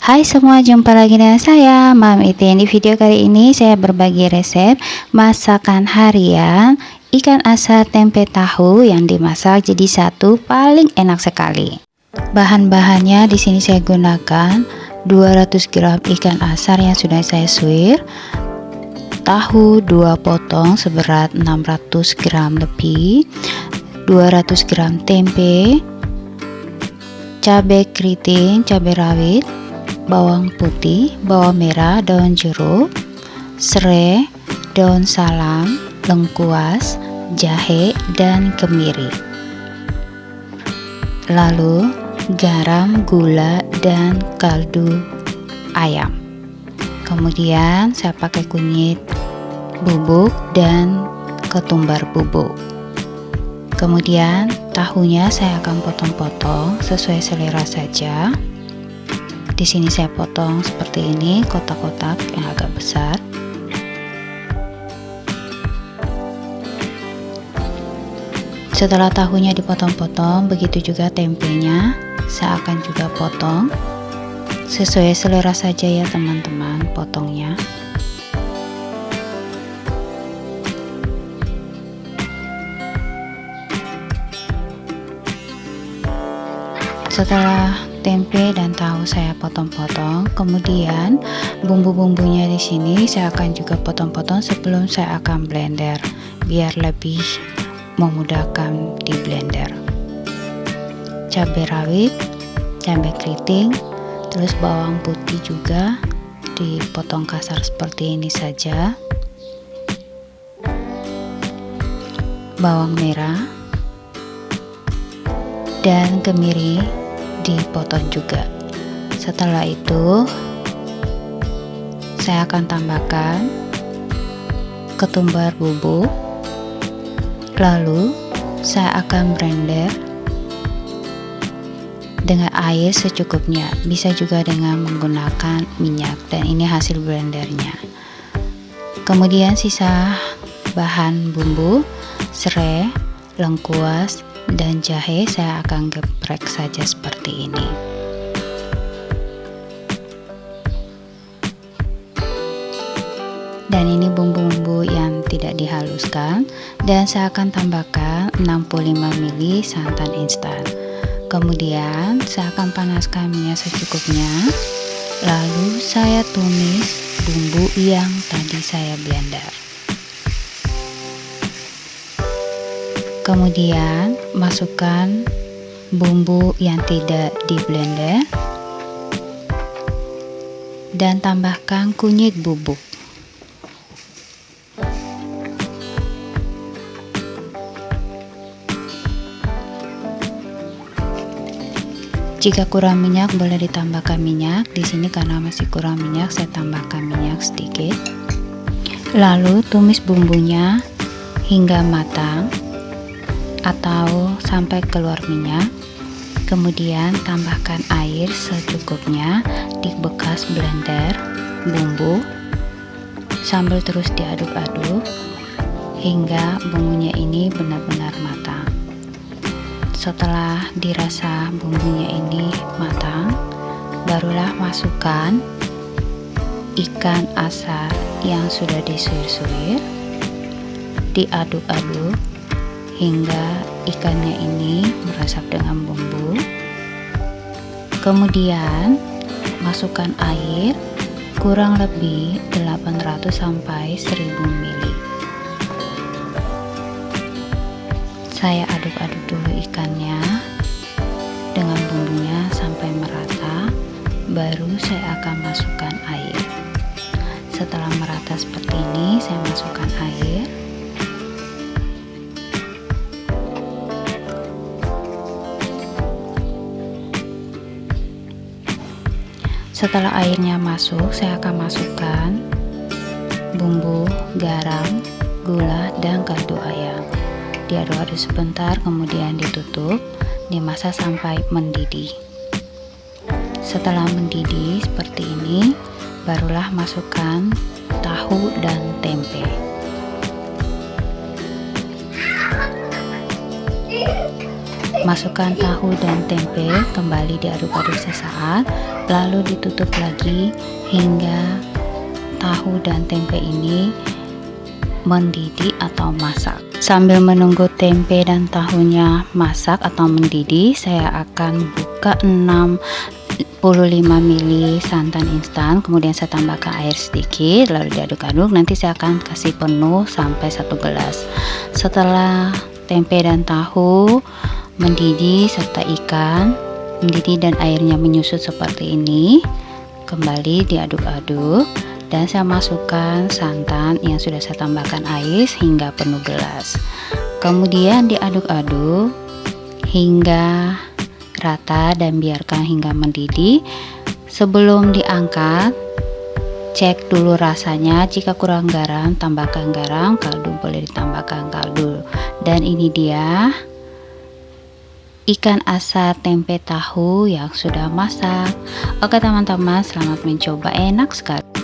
Hai semua, jumpa lagi dengan saya Mam Itin. Di video kali ini saya berbagi resep masakan harian ikan asar tempe tahu yang dimasak jadi satu, paling enak sekali. Bahan-bahannya di sini saya gunakan 200 gram ikan asar yang sudah saya suir, tahu 2 potong seberat 600 gram lebih, 200 gram tempe, cabai keriting, cabai rawit, bawang putih, bawang merah, daun jeruk, serai, daun salam, lengkuas, jahe, dan kemiri. Lalu garam, gula, dan kaldu ayam. Kemudian saya pakai kunyit bubuk dan ketumbar bubuk. Kemudian tahunya saya akan potong-potong sesuai selera saja. Di sini saya potong seperti ini, kotak-kotak yang agak besar. Setelah tahunya dipotong-potong, begitu juga tempenya saya akan juga potong. Sesuai selera saja ya teman-teman potongnya. Setelah tempe dan tahu saya potong-potong, kemudian bumbu-bumbunya di sini saya akan juga potong-potong sebelum saya akan blender biar lebih memudahkan di blender. Cabai rawit, cabai keriting, terus bawang putih juga dipotong kasar seperti ini saja. Bawang merah dan kemiri dipotong juga. Setelah itu saya akan tambahkan ketumbar bubuk, lalu saya akan blender dengan air secukupnya, bisa juga dengan menggunakan minyak, dan ini hasil blendernya. Kemudian sisa bahan bumbu, serai, lengkuas, dan jahe saya akan geprek saja seperti ini. Dan ini bumbu-bumbu yang tidak dihaluskan, dan saya akan tambahkan 65 ml santan instan. Kemudian saya akan panaskan minyak secukupnya, lalu saya tumis bumbu yang tadi saya blender. Kemudian masukkan bumbu yang tidak di blender dan tambahkan kunyit bubuk. Jika kurang minyak boleh ditambahkan minyak. Di sini karena masih kurang minyak saya tambahkan minyak sedikit. Lalu tumis bumbunya hingga matang atau sampai keluar minyak. Kemudian tambahkan air secukupnya di bekas blender bumbu sambil terus diaduk-aduk hingga bumbunya ini benar-benar matang. Setelah dirasa bumbunya ini matang, barulah masukkan ikan asar yang sudah disuir-suir, diaduk-aduk hingga ikannya ini meresap dengan bumbu. Kemudian masukkan air kurang lebih 800 sampai 1000 ml. Saya aduk-aduk dulu ikannya dengan bumbunya sampai merata, baru saya akan masukkan air. Setelah merata seperti ini, saya masukkan air. Setelah airnya masuk, saya akan masukkan bumbu, garam, gula, dan kaldu ayam. Diaduk-aduk sebentar, kemudian ditutup, dimasak sampai mendidih. Setelah mendidih seperti ini, barulah masukkan tahu dan tempe. Masukkan tahu dan tempe, kembali diaduk-aduk sesaat, lalu ditutup lagi hingga tahu dan tempe ini mendidih atau masak. Sambil menunggu tempe dan tahunya masak atau mendidih, saya akan buka 65 ml santan instan, kemudian saya tambahkan air sedikit, lalu diaduk-aduk. Nanti saya akan kasih penuh sampai 1 gelas. Setelah tempe dan tahu mendidih serta ikan mendidih dan airnya menyusut seperti ini, kembali diaduk-aduk dan saya masukkan santan yang sudah saya tambahkan air hingga penuh gelas. Kemudian diaduk-aduk hingga rata dan biarkan hingga mendidih. Sebelum diangkat, cek dulu rasanya. Jika kurang garam, tambahkan garam. Kaldu boleh ditambahkan kaldu. Dan ini dia ikan asar tempe tahu yang sudah masak. Oke teman-teman, selamat mencoba, enak sekali.